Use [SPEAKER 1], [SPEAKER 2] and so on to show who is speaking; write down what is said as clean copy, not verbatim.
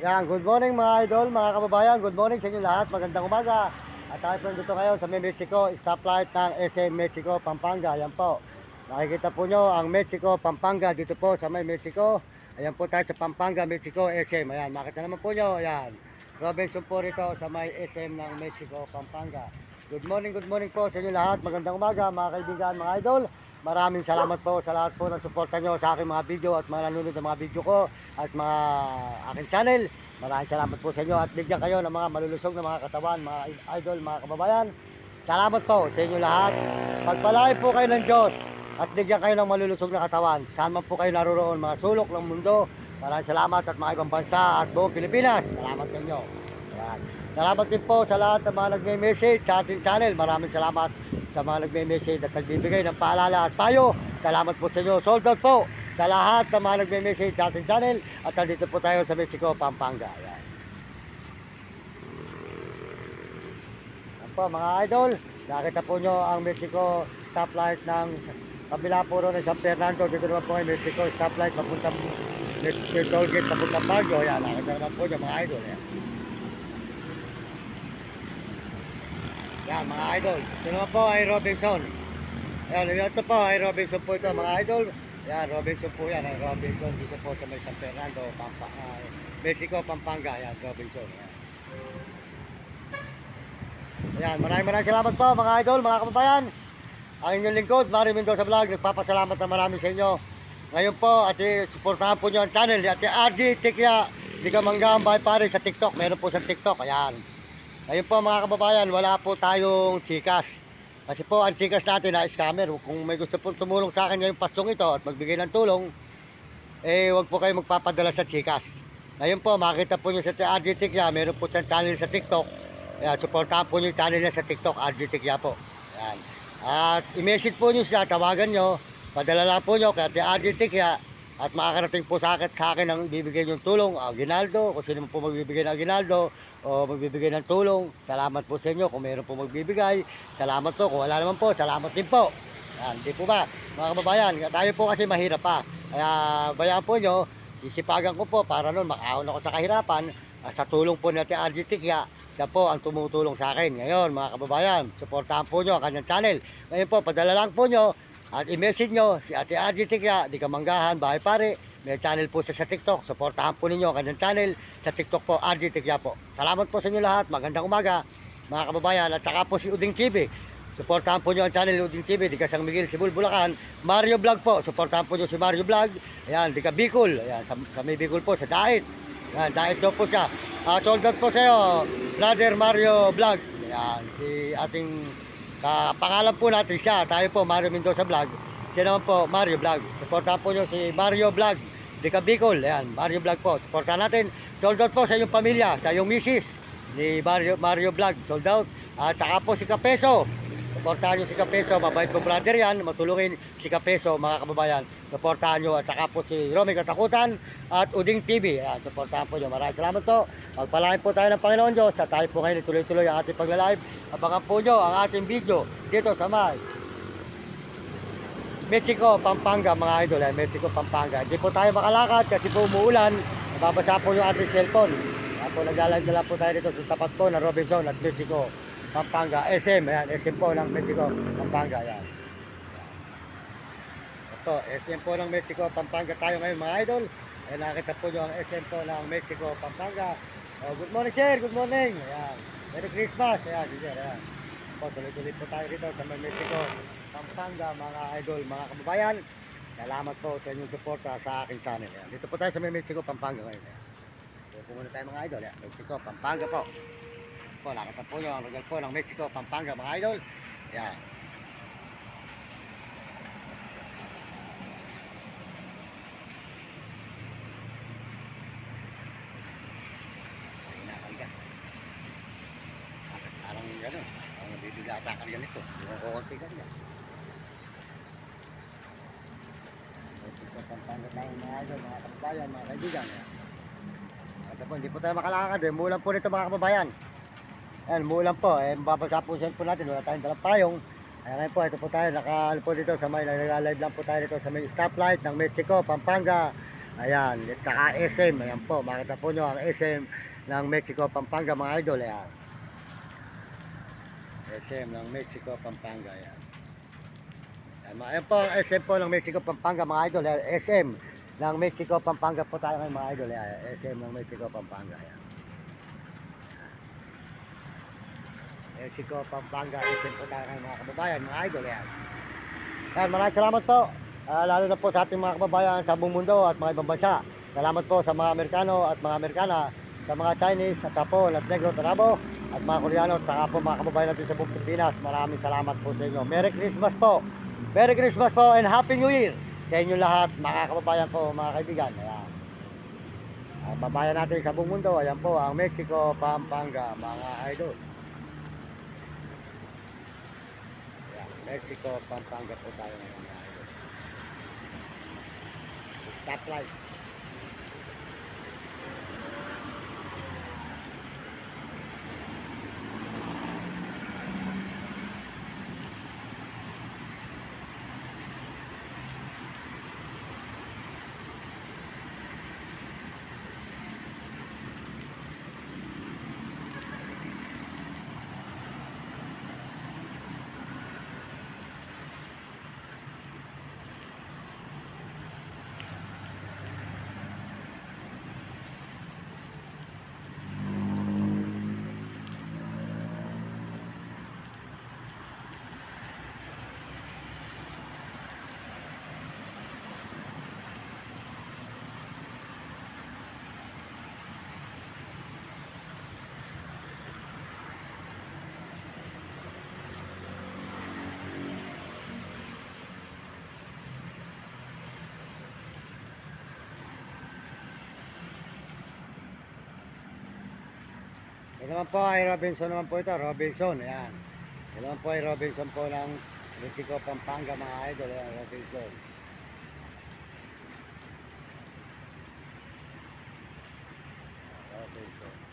[SPEAKER 1] Yan, good morning mga idol, mga kababayan. Good morning sa inyo lahat. Magandang umaga. At tayo po dito ngayon sa may Mexico, stoplight ng SM Mexico, Pampanga. Yan po. Nakikita po nyo ang Mexico, Pampanga dito po sa may Mexico. Ayan po tayo sa Pampanga, Mexico, SM. Ayan, makita naman po nyo. Ayan. Robinson po rito sa may SM ng Mexico, Pampanga. Good morning po sa inyo lahat. Magandang umaga mga kaibigan, mga idol. Maraming salamat po sa lahat po ng suporta nyo sa aking mga video at mga nanonood ng mga video ko at mga aking channel. Maraming salamat po sa inyo at bigyan kayo ng mga malulusog na mga katawan, mga idol, mga kababayan. Salamat po sa inyo lahat. Pagpalain po kayo ng Diyos at bigyan kayo ng malulusog na katawan. Saan man po kayo naroon, mga sulok ng mundo. Maraming salamat at mga ibang bansa at buong Pilipinas. Salamat sa inyo. Ayan. Salamat din po sa lahat ng mga nagme-message sa ating channel. Maraming salamat sa mga nagme-message at nagbibigay ng paalala at payo. Salamat po sa inyo. Sold out po sa lahat ng mga nagme-message sa ating channel. At nandito po tayo sa Mexico, Pampanga. Ayan. Ayan po mga idol. Nakita po nyo ang Mexico stoplight ng kabila po ron ng San Fernando. Dito naman po ngayon Mexico stoplight papuntang toll gate papuntang Baguio. Ayan. Nakita naman po nyo mga idol. Ayan. Yan mga idol, ito naman po ay Robinson. Yan, ito po ay Robinson po ito mga idol. Yan, Robinson po yan, ay Robinson dito po sa may San Fernando, Mexico, Pampanga. Yan, Robinson. Yan, maraming salamat po mga idol, mga kababayan. Ang inyong lingkod, Mario Mendoza Vlog, nagpapasalamat na marami sa inyo. Ngayon po, suportahan po nyo ang channel ni Ate RG Tikya, di ka manggaan by pare sa TikTok. Meron po sa TikTok, ayan. Ayun po mga kababayan, wala po tayong Gcash. Kasi po ang Gcash natin na scammer. Kung may gusto po tumulong sa akin ngayong pastong ito at magbigay ng tulong, wag po kayo magpapadala sa Gcash. Ngayon po, makita po nyo sa RG Tikya, meron po siyang channel sa TikTok. Ayan, supportahan po nyo yung channel niya sa TikTok, RG Tikya po. Ayan. At i-message po nyo siya, tawagan nyo, padala lang po nyo kay RG Tikya. At makakarating po sa akin ang bibigay yung tulong, aginaldo, kung sino po magbibigay ng aginaldo o magbibigay ng tulong. Salamat po sa inyo kung meron po magbibigay. Salamat po, kung wala naman po, salamat din po. Yan, di po ba, mga kababayan, tayo po kasi mahirap pa. Kaya bayaan po nyo, sisipagan ko po para noon makaahon ako sa kahirapan. Sa tulong po natin RG Tikya, siya po ang tumutulong sa akin. Ngayon mga kababayan, suportahan po nyo ang kanyang channel. Ngayon po, padala lang po nyo at i-message nyo si Ate RG Tikya, di ka manggahan, bahay pare. May channel po siya sa TikTok. Suportahan po ninyo ang kanyang channel sa TikTok po, RG Tikya po. Salamat po sa inyo lahat. Magandang umaga, mga kababayan. At saka po si Uding TV. Suportahan po nyo ang channel Uding TV. Di ka San Miguel, Sibul, Bulacan. Mario Vlog po. Suportahan po nyo si Mario Vlog. Ayan, di ka Bicol. Ayan, sa may Bicol po, sa Dait. Ayan, Dait daw po siya. Sold out po sa iyo, Brother Mario Vlog. Ayan, si ating pangalan po natin siya. Tayo po, Mario Mendoza Vlog. Siya naman po, Mario Vlog. Suportahan po nyo si Mario Vlog. Di ka Bicol. Ayan, Mario Vlog po. Suportahan natin. Sold out po sa inyong pamilya, sa iyong misis ni Mario Vlog. Sold out. At saka po si Kapeso. Suportahan nyo si Kapeso. Mabait po brother yan. Matulungin si Kapeso, mga kababayan. Suportahan nyo. At saka po si Romy Katakutan at Uding TV. Ayan, suportahan po nyo. Maraming salamat po. Pagpalain po tayo ng Panginoon Diyos. At tayo po ngayon tuloy-tuloy ang ating paglalive. Abangan po nyo ang ating video dito sa may Mexico, Pampanga, mga idol. Mexico, Pampanga. Hindi po tayo makalakad kasi po umuulan. Nababasa po yung ating cellphone. Kaya po naglalagay na lang po tayo dito sa tapat po ng Robinson at Mexico, Pampanga. SM, ayan, SM po ng Mexico, Pampanga. Ayan. Ito, SM po ng Mexico, Pampanga tayo ngayon, mga idol. Ayan, nakita po nyo ang SM po ng Mexico, Pampanga. Good morning, sir. Good morning. Ayan. Merry Christmas. Ayan, sir. Ayan. Po, tuloy-tuloy po tayo dito sa Mexico, Pampanga, mga idol, mga kababayan. Salamat po sa inyong suporta sa aking channel. Ayan. Dito po tayo sa Mexico, Pampanga ngayon. Dito po muna tayo mga idol. Ayan. Mexico, Pampanga po. Po, nakita po nyo ang lugar po ng Mexico, Pampanga, mga idol. Ayan. Parang gano'n. Parang nabibigatakan ganito. Yung kukunti ka niya. Mexico, Pampanga tayo mga idol, mga kababayan, mga kaibigan. Ito po, hindi po tayo makalakad. Mulan po nito mga kababayan. Ayan, mulan po. Mababasa po siya po natin. Wala tayong dalang payong. Ayan ngayon po, ito po tayo. Nakalo po dito sa may, nagla-live lang po tayo dito sa may stoplight ng Mexico, Pampanga. Ayan, at saka SM, ayan po, makita po nyo ang SM ng Mexico, Pampanga mga idol, ayan. SM ng Mexico, Pampanga, ayan. Ayan po ang SM po ng Mexico, Pampanga mga idol, ayan. SM ng Mexico, Pampanga po tayo ngayon mga idol, ayan. SM ng Mexico, Pampanga, ayan. Mexico, Pampanga, SM po tayo ngayon mga kababayan, mga idol, ayan. Ayan, maraming salamat po. Lalo na po sa ating mga kababayan sa buong mundo at mga ibang bansa. Salamat po sa mga Amerikano at mga Amerikana, sa mga Chinese at Hapon at Negro Tarabo at mga Koreano at saka po mga kababayan natin sa buong Pilipinas. Maraming salamat po sa inyo. Merry Christmas po. Merry Christmas po and Happy New Year sa inyo lahat, mga kababayan po, mga kaibigan. Ayan. Ang babayan natin sa buong mundo, ayan po ang Mexico, Pampanga, mga idol. Ayan, Mexico, Pampanga po tayo ngayon, mga idol. Stoplight. Ito naman po ay Robinson naman po ito, Robinson, ayan. Ito naman po ay Robinson po ng Mexico, Pampanga mga idol, ayan, Robinson. Robinson.